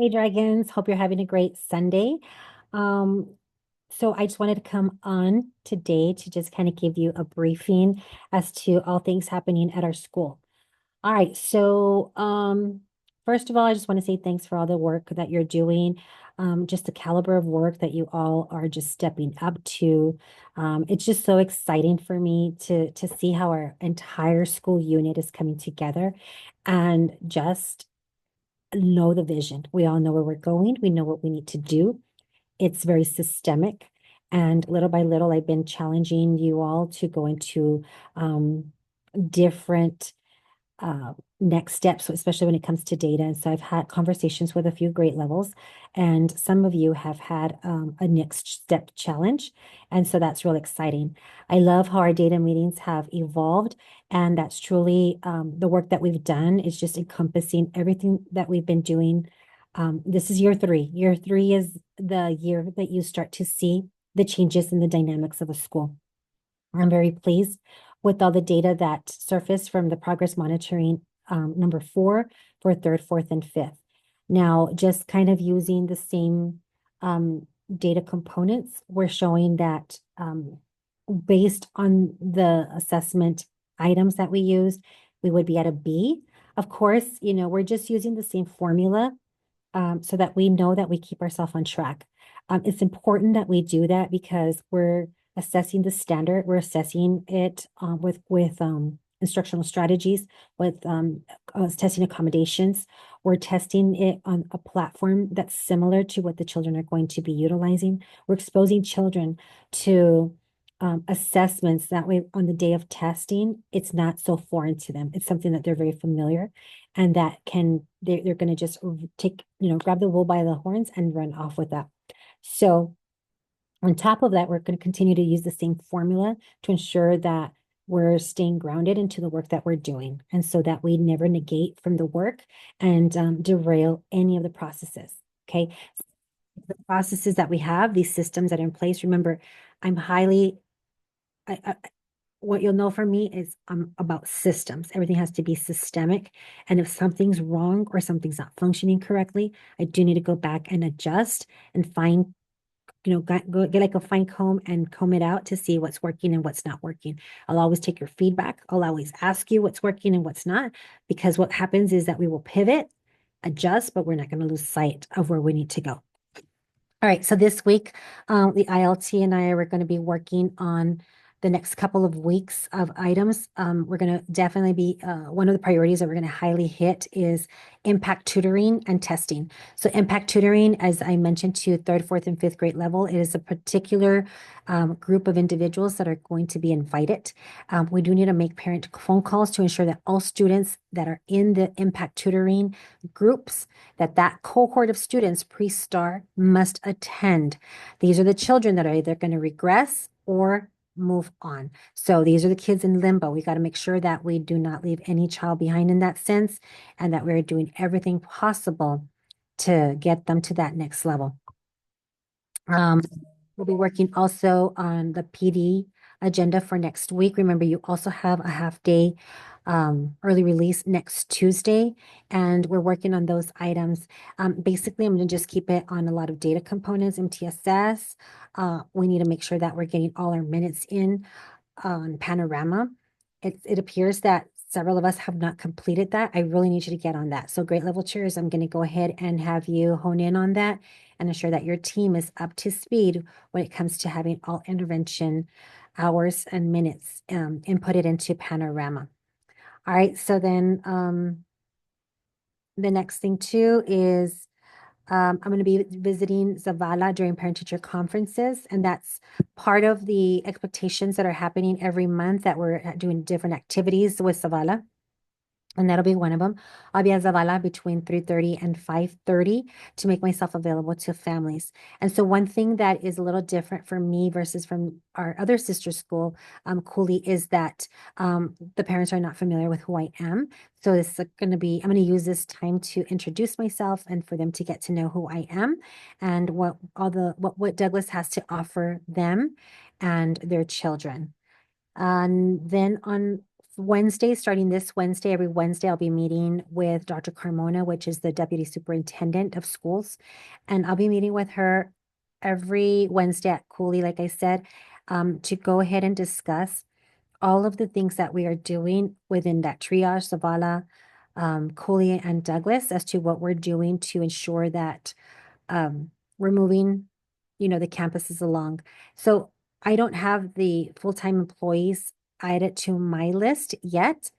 Hey Dragons, hope you're having a great Sunday. Um, so I just wanted to come on today to just kind of give you a briefing as to all things happening at our school. All right, first of all, I just want to say thanks for all the work that you're doing. Just the caliber of work that you all are just stepping up to. It's just so exciting for me to see how our entire school unit is coming together and just know the vision. We all know where we're going. We know what we need to do. It's very systemic. And little by little, I've been challenging you all to go into different uh, next steps, especially when it comes to data. And so I've had conversations with a few grade levels, and some of you have had a next step challenge. And so that's real exciting. I love how our data meetings have evolved, and that's truly the work that we've done is just encompassing everything that we've been doing. This is year three. Year three is the year that you start to see the changes in the dynamics of a school. I'm very pleased with all the data that surfaced from the progress monitoring number four for third, fourth, and fifth. Now, just kind of using the same data components, we're showing that based on the assessment items that we used, we would be at a B. Of course, we're just using the same formula so that we know that we keep ourselves on track. It's important that we do that because we're assessing the standard, we're assessing it with instructional strategies, with testing accommodations. We're testing it on a platform that's similar to what the children are going to be utilizing. We're exposing children to assessments that way on the day of testing, it's not so foreign to them. It's something that they're very familiar and that they're going to just take, grab the wool by the horns and run off with that. So on top of that, we're going to continue to use the same formula to ensure that we're staying grounded into the work that we're doing. And so that we never negate from the work and derail any of the processes. Okay. The processes that we have, these systems that are in place, remember, I'm highly, I, what you'll know from me is I'm about systems. Everything has to be systemic. And if something's wrong or something's not functioning correctly, I do need to go back and adjust and find, go get like a fine comb and comb it out to see what's working and what's not working. I'll always take your feedback. I'll always ask you what's working and what's not, because what happens is that we will pivot, adjust, but we're not going to lose sight of where we need to go. All right, so this week, the ILT and I are going to be working on the next couple of weeks of items. We're going to definitely be, one of the priorities that we're going to highly hit is impact tutoring and testing. So impact tutoring, as I mentioned to third, fourth, and fifth grade level, it is a particular group of individuals that are going to be invited. We do need to make parent phone calls to ensure that all students that are in the impact tutoring groups, that cohort of students pre-STAR must attend. These are the children that are either going to regress or move on. So these are the kids in limbo. We got to make sure that we do not leave any child behind in that sense, and that we're doing everything possible to get them to that next level. We'll be working also on the PD agenda for next week. Remember, you also have a half day early release next Tuesday, and we're working on those items. Basically, I'm going to just keep it on a lot of data components, MTSS. We need to make sure that we're getting all our minutes in on Panorama. It appears that several of us have not completed that. I really need you to get on that. So grade level chairs, I'm going to go ahead and have you hone in on that and ensure that your team is up to speed when it comes to having all intervention hours and minutes inputted into Panorama. All right, so then the next thing too is I'm going to be visiting Zavala during parent-teacher conferences, and that's part of the expectations that are happening every month that we're doing different activities with Zavala. And that'll be one of them. I'll be at Zavala between 3:30 and 5:30 to make myself available to families. And so one thing that is a little different for me versus from our other sister school, Cooley, is that the parents are not familiar with who I am. So this is going to be, I'm going to use this time to introduce myself and for them to get to know who I am and what Douglas has to offer them and their children. And then on Wednesday, starting this Wednesday, every Wednesday, I'll be meeting with Dr. Carmona, which is the Deputy Superintendent of Schools. And I'll be meeting with her every Wednesday at Cooley, like I said, to go ahead and discuss all of the things that we are doing within that triage, Zavala, Cooley, and Douglas, as to what we're doing to ensure that we're moving, the campuses along. So I don't have the full-time employees added to my list yet.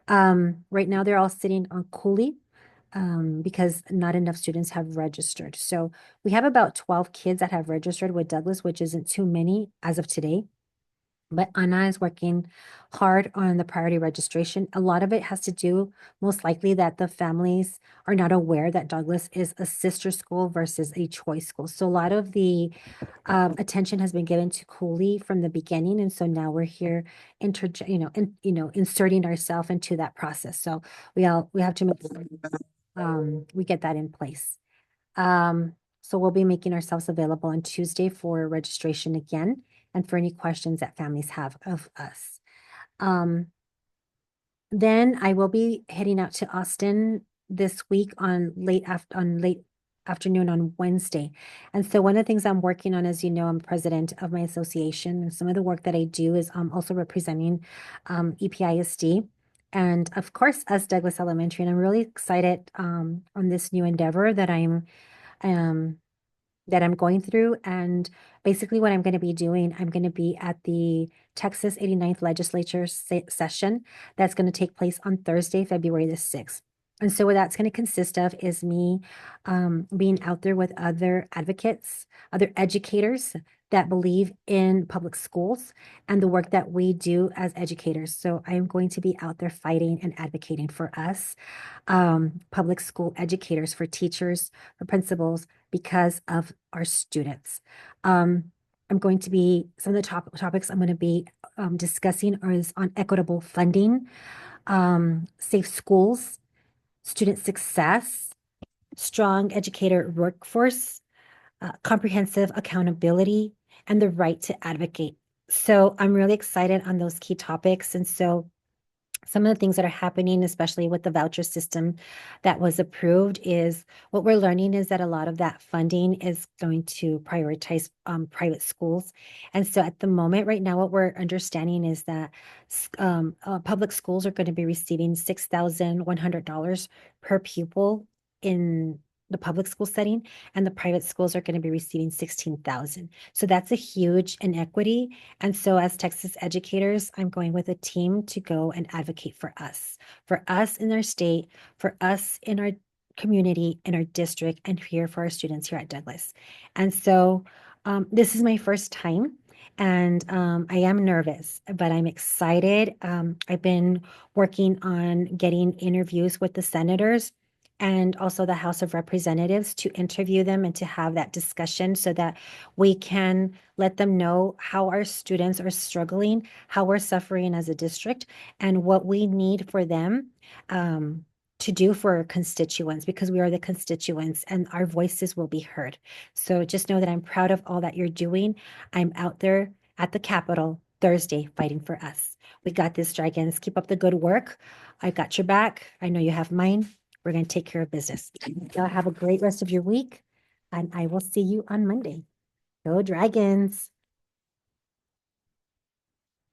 Right now they're all sitting on Cooley because not enough students have registered. So we have about 12 kids that have registered with Douglas, which isn't too many as of today. But Anna is working hard on the priority registration. A lot of it has to do, most likely, that the families are not aware that Douglas is a sister school versus a choice school. So a lot of the attention has been given to Cooley from the beginning, and so now we're here, inserting ourselves into that process. So we have to make sure we get that in place. So we'll be making ourselves available on Tuesday for registration again and for any questions that families have of us. Then I will be heading out to Austin this week on late afternoon on Wednesday. And so one of the things I'm working on, as you know, I'm president of my association, and some of the work that I do is also representing EPISD. And of course, us Douglas Elementary, and I'm really excited on this new endeavor um, that I'm going through. And basically what I'm going to be doing, I'm going to be at the Texas 89th Legislature session that's going to take place on Thursday, February the 6th. And so what that's going to consist of is me being out there with other advocates, other educators that believe in public schools and the work that we do as educators. So I'm going to be out there fighting and advocating for us, public school educators, for teachers, for principals, because of our students. I'm going to be, some of the topics I'm going to be discussing is on equitable funding, safe schools, student success, strong educator workforce, comprehensive accountability, and the right to advocate. So I'm really excited on those key topics. And so some of the things that are happening, especially with the voucher system that was approved, is what we're learning is that a lot of that funding is going to prioritize private schools. And so at the moment, right now, what we're understanding is that public schools are going to be receiving $6,100 per pupil in the public school setting, and the private schools are going to be receiving 16,000. So that's a huge inequity. And so as Texas educators, I'm going with a team to go and advocate for us in our state, for us in our community, in our district, and here for our students here at Douglas. And so this is my first time. And I am nervous, but I'm excited. I've been working on getting interviews with the senators and also the House of Representatives to interview them and to have that discussion so that we can let them know how our students are struggling, how we're suffering as a district, and what we need for them to do for our constituents, because we are the constituents and our voices will be heard. So just know that I'm proud of all that you're doing. I'm out there at the Capitol Thursday fighting for us. We got this, Dragons. Keep up the good work. I got your back. I know you have mine. We're going to take care of business. Y'all have a great rest of your week, and I will see you on Monday. Go Dragons.